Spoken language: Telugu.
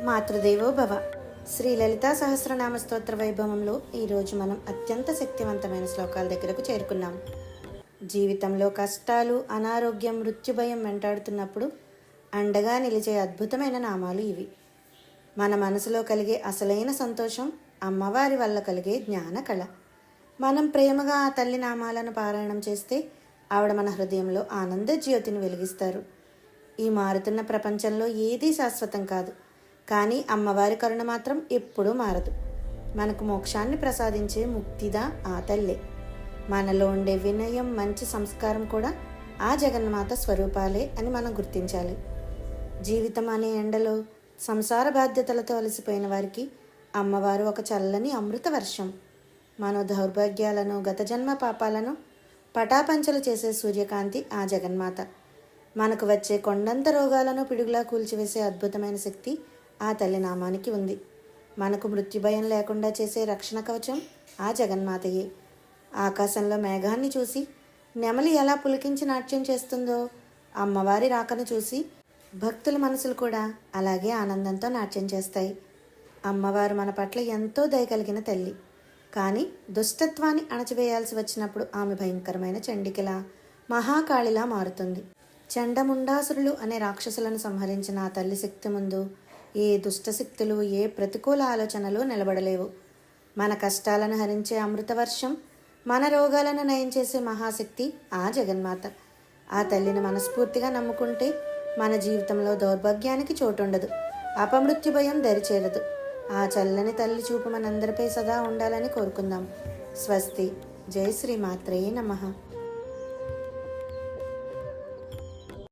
మాతృదేవో భవ. శ్రీ లలితా సహస్రనామ స్తోత్ర వైభవంలో ఈరోజు మనం అత్యంత శక్తివంతమైన శ్లోకాల దగ్గరకు చేరుకున్నాం. జీవితంలో కష్టాలు, అనారోగ్యం, మృత్యుభయం వెంటాడుతున్నప్పుడు అండగా నిలిచే అద్భుతమైన నామాలు ఇవి. మన మనసులో కలిగే అసలైన సంతోషం అమ్మవారి వల్ల కలిగే జ్ఞాన కళ. మనం ప్రేమగా ఆ తల్లి నామాలను పారాయణం చేస్తే ఆవిడ మన హృదయంలో ఆనంద జ్యోతిని వెలిగిస్తారు. ఈ మారుతున్న ప్రపంచంలో ఏదీ శాశ్వతం కాదు, కానీ అమ్మవారి కరుణ మాత్రం ఎప్పుడూ మారదు. మనకు మోక్షాన్ని ప్రసాదించే ముక్తిదా ఆ తల్లే. మనలో ఉండే వినయం, మంచి సంస్కారం కూడా ఆ జగన్మాత స్వరూపాలే అని మనం గుర్తించాలి. జీవితం అనే ఎండలో సంసార బాధ్యతలతో అలసిపోయిన వారికి అమ్మవారు ఒక చల్లని అమృత వర్షం. మన దౌర్భాగ్యాలను, గత జన్మ పాపాలను పటాపంచలు చేసే సూర్యకాంతి ఆ జగన్మాత. మనకు వచ్చే కొండంత రోగాలను పిడుగులా కూల్చివేసే అద్భుతమైన శక్తి ఆ తల్లి నామానికి ఉంది. మనకు మృత్యుభయం లేకుండా చేసే రక్షణ కవచం ఆ జగన్మాతయే. ఆకాశంలో మేఘాన్ని చూసి నెమలి ఎలా పులికించి నాట్యం చేస్తుందో, అమ్మవారి రాకను చూసి భక్తుల మనసులు కూడా అలాగే ఆనందంతో నాట్యం చేస్తాయి. అమ్మవారు మన పట్ల ఎంతో దయ కలిగిన తల్లి. కానీ దుష్టత్వాన్ని అణచివేయాల్సి వచ్చినప్పుడు ఆమె భయంకరమైన చండికలా, మహాకాళిలా మారుతుంది. చండముండాసురులు అనే రాక్షసులను సంహరించిన ఆ తల్లి శక్తి ముందు ఏ దుష్టశక్తులు, ఏ ప్రతికూల ఆలోచనలు నిలబడలేవు. మన కష్టాలను హరించే అమృతవర్షం, మన రోగాలను నయం చేసే మహాశక్తి ఆ జగన్మాత. ఆ తల్లిని మనస్ఫూర్తిగా నమ్ముకుంటే మన జీవితంలో దౌర్భాగ్యానికి చోటుండదు, అపమృత్యు భయం దరిచేరదు. ఆ చల్లని తల్లి చూపు మనందరిపై సదా ఉండాలని కోరుకుందాం. స్వస్తి. జై శ్రీ మాత్రే నమః.